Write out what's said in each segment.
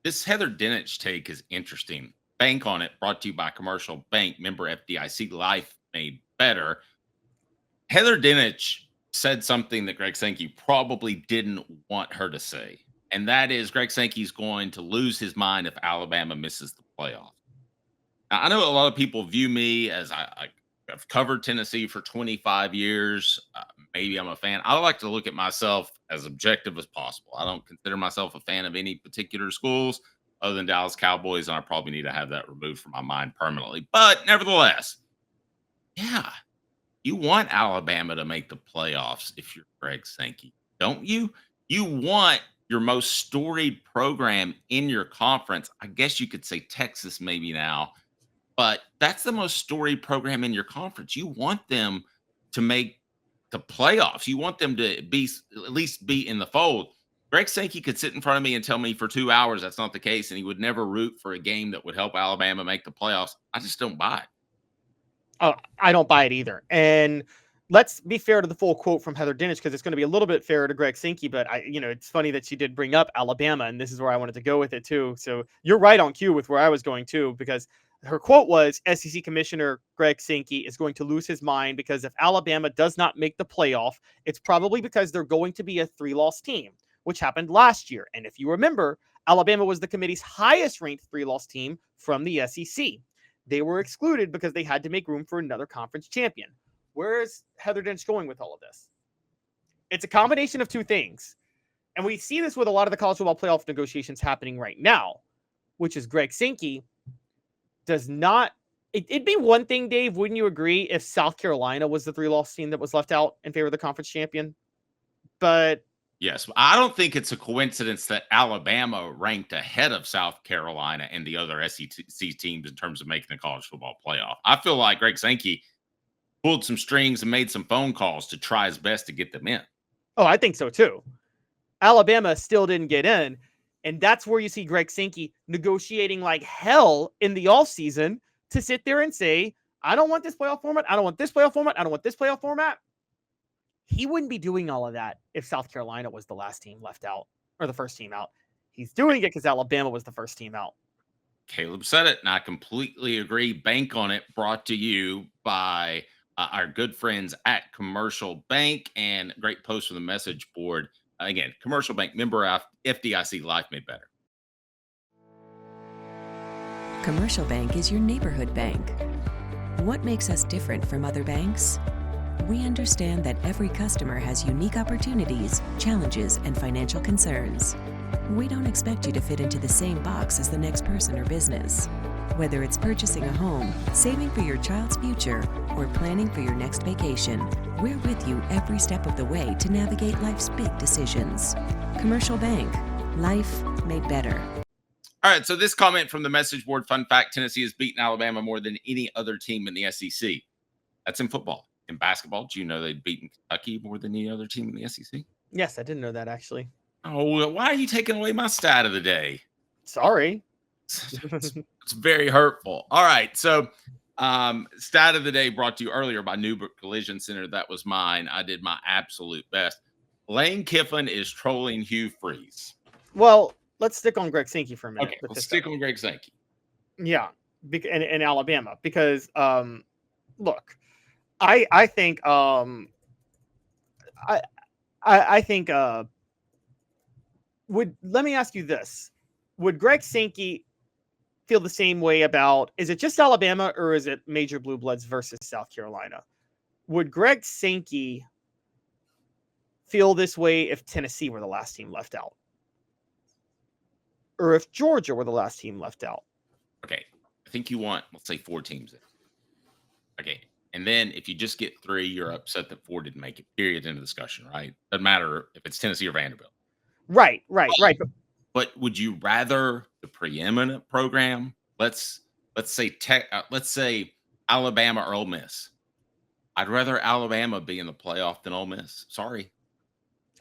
This Heather Dinich take is interesting. Bank on it, brought to you by Commercial Bank, member FDIC, life made better. Heather Dinich said something that Greg Sankey probably didn't want her to say. And that is Greg Sankey's going to lose his mind if Alabama misses the playoff. Now, I know a lot of people view me as I've covered Tennessee for 25 years. Maybe I'm a fan. I like to look at myself as objective as possible. I don't consider myself a fan of any particular schools other than Dallas Cowboys, and I probably need to have that removed from my mind permanently. But nevertheless, yeah, you want Alabama to make the playoffs if you're Greg Sankey, don't you? You want your most storied program in your conference. I guess you could say Texas maybe now, but that's the most storied program in your conference. You want them to make the playoffs. You want them to be at least be in the fold. Greg Sankey could sit in front of me and tell me for 2 hours that's not the case, and he would never root for a game that would help Alabama make the playoffs. I just don't buy it. Oh, I don't buy it either. And let's be fair to the full quote from Heather Dinich, because it's going to be a little bit fairer to Greg Sankey. But it's funny that she did bring up Alabama, and this is where I wanted to go with it too. So you're right on cue with where I was going too, because her quote was SEC Commissioner Greg Sankey is going to lose his mind because if Alabama does not make the playoff, it's probably because they're going to be a 3-loss team, which happened last year. And if you remember, Alabama was the committee's highest ranked 3-loss team from the SEC. They were excluded because they had to make room for another conference champion. Where is Heather Dinich going with all of this? It's a combination of two things. And we see this with a lot of the college football playoff negotiations happening right now, which is Greg Sankey does not. It'd be one thing, Dave, wouldn't you agree, if South Carolina was the 3-loss team that was left out in favor of the conference champion? But yes, I don't think it's a coincidence that Alabama ranked ahead of South Carolina and the other SEC teams in terms of making the college football playoff. I feel like Greg Sankey pulled some strings and made some phone calls to try his best to get them in. Oh, I think so too. Alabama still didn't get in. And that's where you see Greg Sankey negotiating like hell in the offseason to sit there and say, I don't want this playoff format. I don't want this playoff format. I don't want this playoff format. He wouldn't be doing all of that if South Carolina was the last team left out or the first team out. He's doing it because Alabama was the first team out. Caleb said it, and I completely agree. Bank on it, brought to you by our good friends at Commercial Bank, and great post from the message board. Again, Commercial Bank, member FDIC, life made better. Commercial Bank is your neighborhood bank. What makes us different from other banks? We understand that every customer has unique opportunities, challenges, and financial concerns. We don't expect you to fit into the same box as the next person or business. Whether it's purchasing a home, saving for your child's future, or planning for your next vacation, we're with you every step of the way to navigate life's big decisions. Commercial Bank. Life made better. All right, so this comment from the message board, fun fact, Tennessee has beaten Alabama more than any other team in the SEC. That's in football. In basketball, do you know they've beaten Kentucky more than any other team in the SEC? Yes, I didn't know that, actually. Oh, why are you taking away my stat of the day? Sorry. It's very hurtful. All right, so stat of the day brought to you earlier by Newbrook Collision Center. That was mine. I did my absolute best. Lane Kiffin is trolling Hugh Freeze. Well, let's stick on Greg Sankey for a minute. Okay, let's stick on Greg Sankey. Yeah, in Alabama, because look, I think I think let me ask you this. Would Greg Sankey feel the same way about, is it just Alabama or is it Major Blue Bloods versus South Carolina? Would Greg Sankey feel this way if Tennessee were the last team left out? Or if Georgia were the last team left out? Okay, I think you want, let's say, 4 teams in. Okay, and then if you just get 3, you're upset that 4 didn't make it, period, end of discussion, right? Doesn't matter if it's Tennessee or Vanderbilt. Right. But would you rather the preeminent program? Let's say Alabama or Ole Miss. I'd rather Alabama be in the playoff than Ole Miss. Sorry.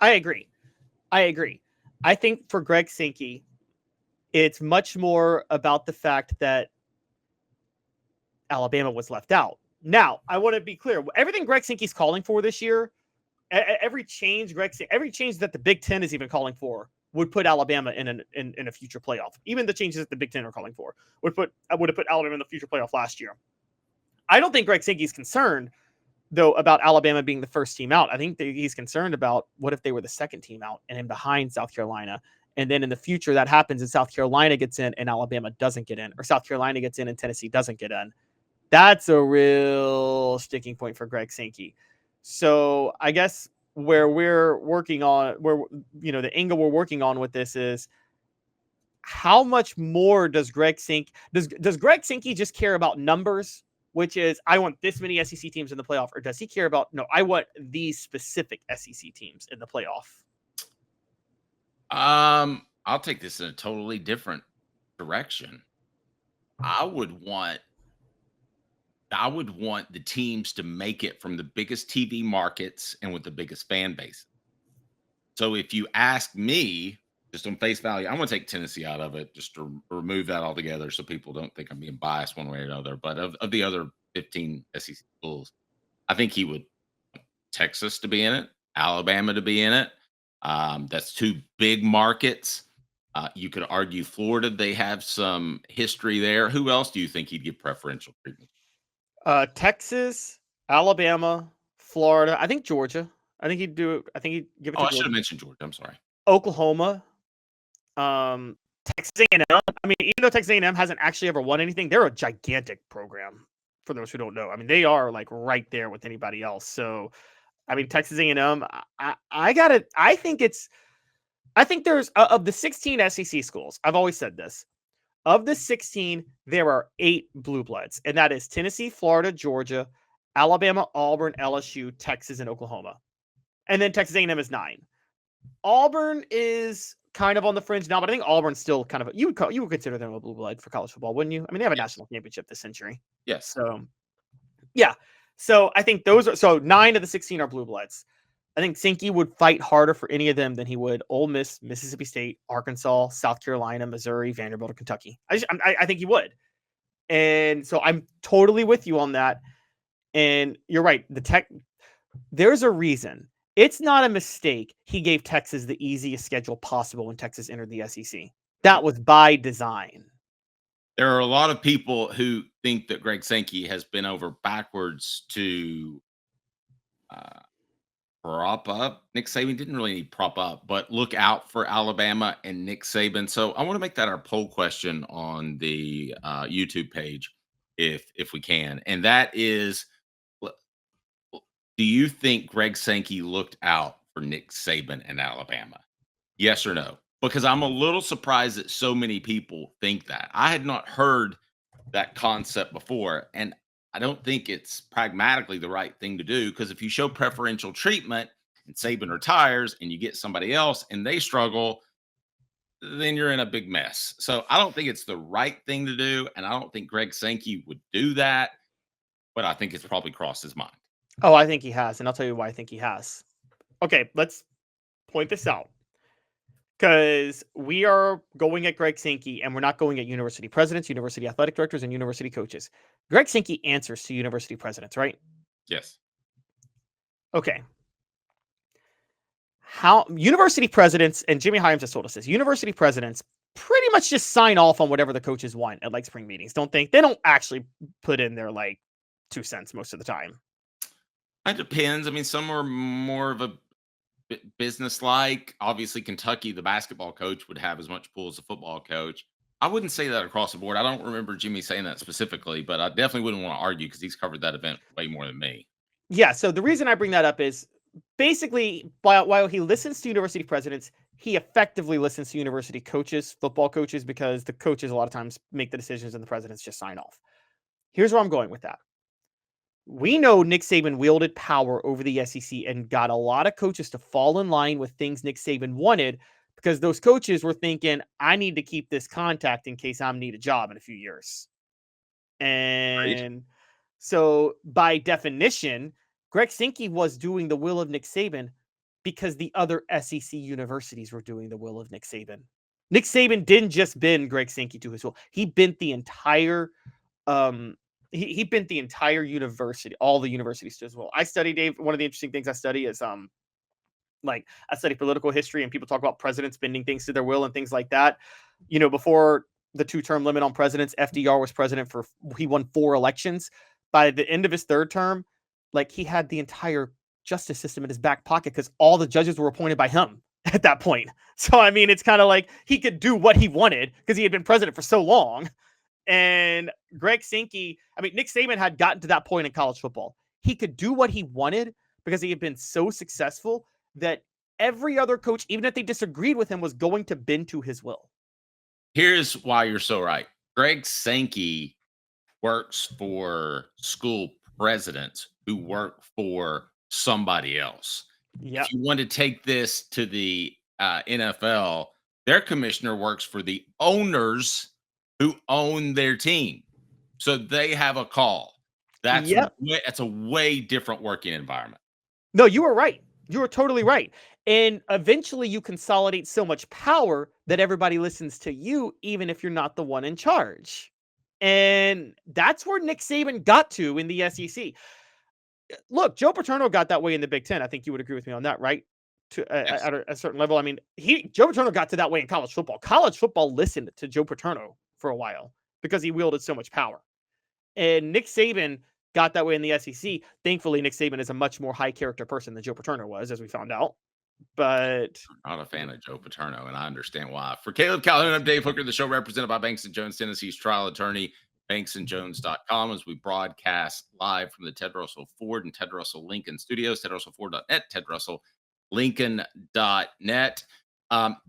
I agree. I think for Greg Sankey, it's much more about the fact that Alabama was left out. Now, I want to be clear. Everything Greg Sankey's calling for this year, every change that the Big Ten is even calling for, would put Alabama in a future playoff. Even the changes that the Big Ten are calling for would have put Alabama in the future playoff last year. I don't think Greg Sankey's concerned, though, about Alabama being the first team out. I think that he's concerned about what if they were the second team out and in behind South Carolina. And then in the future that happens and South Carolina gets in and Alabama doesn't get in, or South Carolina gets in and Tennessee doesn't get in. That's a real sticking point for Greg Sankey. So I guess where we're working on, the angle we're working on with this is, how much more does Greg Sankey, does Greg Sankey just care about numbers, which is, I want this many SEC teams in the playoff, or does he care about, no, I want these specific SEC teams in the playoff? I'll take this in a totally different direction. I would want the teams to make it from the biggest TV markets and with the biggest fan base. So if you ask me, just on face value, I'm going to take Tennessee out of it, just to remove that altogether so people don't think I'm being biased one way or another. But of the other 15 SEC schools, I think he would Texas to be in it, Alabama to be in it. That's two big markets. You could argue Florida, they have some history there. Who else do you think he'd give preferential treatment? Texas, Alabama, Florida. I think Georgia. I think he'd give it to I should Georgia. have mentioned Georgia. I'm sorry. Oklahoma, Texas A&M. I mean, even though Texas A&M hasn't actually ever won anything, they're a gigantic program. For those who don't know, I mean, they are like right there with anybody else. So, I mean, Texas A&M. I think there's of the 16 SEC schools. I've always said this. Of the 16, there are 8 blue bloods, and that is Tennessee, Florida, Georgia, Alabama, Auburn, LSU, Texas, and Oklahoma. And then Texas A&M is 9. Auburn is kind of on the fringe now, but I think Auburn's still kind of you would consider them a blue blood for college football, wouldn't you? I mean, they have a national championship this century. Yes. So, yeah. So I think 9 of the 16 are blue bloods. I think Sankey would fight harder for any of them than he would Ole Miss, Mississippi State, Arkansas, South Carolina, Missouri, Vanderbilt, or Kentucky. I think he would. And so I'm totally with you on that. And you're right. There's a reason. It's not a mistake he gave Texas the easiest schedule possible when Texas entered the SEC. That was by design. There are a lot of people who think that Greg Sankey has been over backwards to prop up Nick Saban. Didn't really need prop up, but look out for Alabama and Nick Saban. So I want to make that our poll question on the YouTube page, if we can, and that is, do you think Greg Sankey looked out for Nick Saban and Alabama? Yes or no? Because I'm a little surprised that so many people think that. I had not heard that concept before, and I don't think it's pragmatically the right thing to do, because if you show preferential treatment and Saban retires and you get somebody else and they struggle, then you're in a big mess. So I don't think it's the right thing to do, and I don't think Greg Sankey would do that, but I think it's probably crossed his mind. Oh, I think he has, and I'll tell you why I think he has. Okay, let's point this out. Because we are going at Greg Sankey, and we're not going at university presidents, university athletic directors, and university coaches. Greg Sankey answers to university presidents, right? Yes. Okay. How university presidents, and Jimmy Hyams has told us this, university presidents pretty much just sign off on whatever the coaches want at like spring meetings, don't they? They don't actually put in their like 2 cents most of the time. It depends. I mean, some are more of a business-like. Obviously, Kentucky, the basketball coach would have as much pull as the football coach. I wouldn't say that across the board. I don't remember Jimmy saying that specifically, but I definitely wouldn't want to argue because he's covered that event way more than me. Yeah, so the reason I bring that up is basically while he listens to university presidents, he effectively listens to university coaches, football coaches, because the coaches a lot of times make the decisions and the presidents just sign off. Here's where I'm going with that. We know Nick Saban wielded power over the SEC and got a lot of coaches to fall in line with things Nick Saban wanted, because those coaches were thinking, I need to keep this contact in case I need a job in a few years. And so by definition, Greg Sankey was doing the will of Nick Saban because the other SEC universities were doing the will of Nick Saban. Nick Saban didn't just bend Greg Sankey to his will. He bent the entire he bent the entire university, all the universities to his will. I study, Dave. One of the interesting things I study is like I study political history, and people talk about presidents bending things to their will and things like that. Before the 2-term limit on presidents, FDR was president he won 4 elections. By the end of his 3rd term, like, he had the entire justice system in his back pocket because all the judges were appointed by him at that point. So, I mean, it's kind of like he could do what he wanted because he had been president for so long. And Greg Sankey, I mean, Nick Saban had gotten to that point in college football. He could do what he wanted because he had been so successful that every other coach, even if they disagreed with him, was going to bend to his will. Here's why you're so right. Greg Sankey works for school presidents who work for somebody else. Yeah. If you want to take this to the NFL, their commissioner works for the owners who own their team. So they have a call. That's a way different working environment. No, you were right. You were totally right. And eventually you consolidate so much power that everybody listens to you, even if you're not the one in charge. And that's where Nick Saban got to in the SEC. Look, Joe Paterno got that way in the Big Ten. I think you would agree with me on that, right? Yes. At a certain level. I mean, Joe Paterno got to that way in college football. College football listened to Joe Paterno for a while because he wielded so much power. And Nick Saban got that way in the SEC. Thankfully, Nick Saban is a much more high character person than Joe Paterno was, as we found out. But I'm not a fan of Joe Paterno, and I understand why. For Caleb Calhoun, I'm Dave Hooker, the show represented by Banks & Jones, Tennessee's trial attorney, banksandjones.com, as we broadcast live from the Ted Russell Ford and Ted Russell Lincoln studios, tedrussellford.net, tedrusselllincoln.net.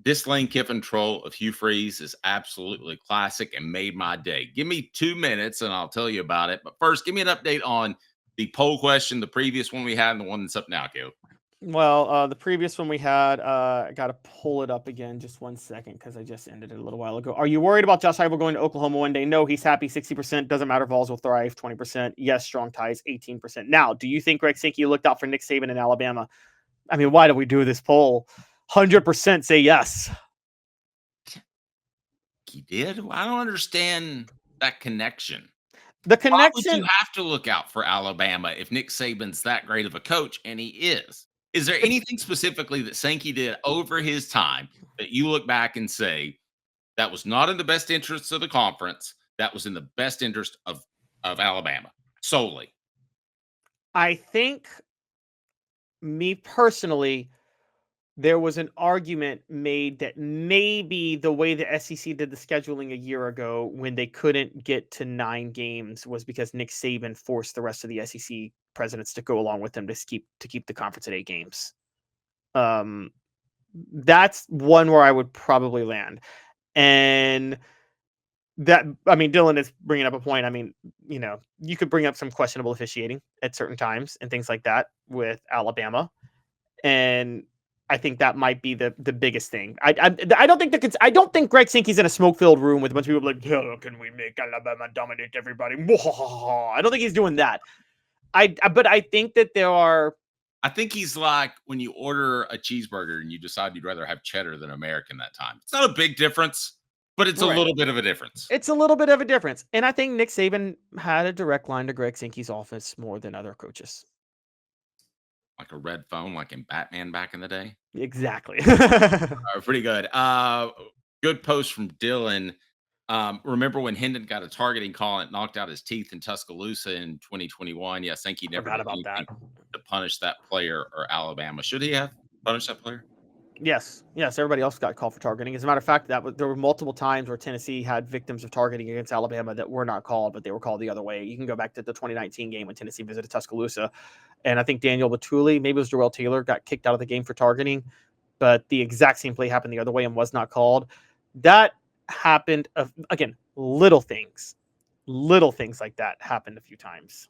This Lane Kiffin troll of Hugh Freeze is absolutely classic and made my day. Give me 2 minutes and I'll tell you about it. But first, give me an update on the poll question, the previous one we had and the one that's up now, Caleb. Well, the previous one we had, I got to pull it up again. Just 1 second because I just ended it a little while ago. Are you worried about Josh Heupel going to Oklahoma one day? No, he's happy. 60%. Doesn't matter. Vols will thrive. 20%. Yes, strong ties. 18%. Now, do you think Greg Sankey looked out for Nick Saban in Alabama? I mean, why did we do this poll? 100% say yes. He did? Well, I don't understand that connection. The Why would connection. you have to look out for Alabama if Nick Saban's that great of a coach? And he is. Is there anything specifically that Sankey did over his time that you look back and say that was not in the best interest of the conference, that was in the best interest of Alabama solely? I think, me personally, there was an argument made that maybe the way the SEC did the scheduling a year ago when they couldn't get to 9 games was because Nick Saban forced the rest of the SEC presidents to go along with him to keep the conference at 8 games. That's one where I would probably land. And that, I mean, Dylan is bringing up a point. I mean, you could bring up some questionable officiating at certain times and things like that with Alabama. And I think that might be the biggest thing. I don't think I don't think Greg Sankey's in a smoke-filled room with a bunch of people like, "How can we make Alabama dominate everybody?" I don't think he's doing that. But I think that there are. I think he's like when you order a cheeseburger and you decide you'd rather have cheddar than American that time. It's not a big difference, but it's a little bit of a difference. It's a little bit of a difference. And I think Nick Saban had a direct line to Greg Sankey's office more than other coaches. Like a red phone, like in Batman back in the day? Exactly. Pretty good. Good post from Dylan. Remember when Hendon got a targeting call and knocked out his teeth in Tuscaloosa in 2021? Yeah, Sankey never Forgot did about that. to punish that player or Alabama. Should he have punished that player? Yes. Everybody else got called for targeting. As a matter of fact, there were multiple times where Tennessee had victims of targeting against Alabama that were not called, but they were called the other way. You can go back to the 2019 game when Tennessee visited Tuscaloosa, and I think Daniel Batuli, maybe it was Darrell Taylor, got kicked out of the game for targeting, but the exact same play happened the other way and was not called. That happened again. Little things like that happened a few times.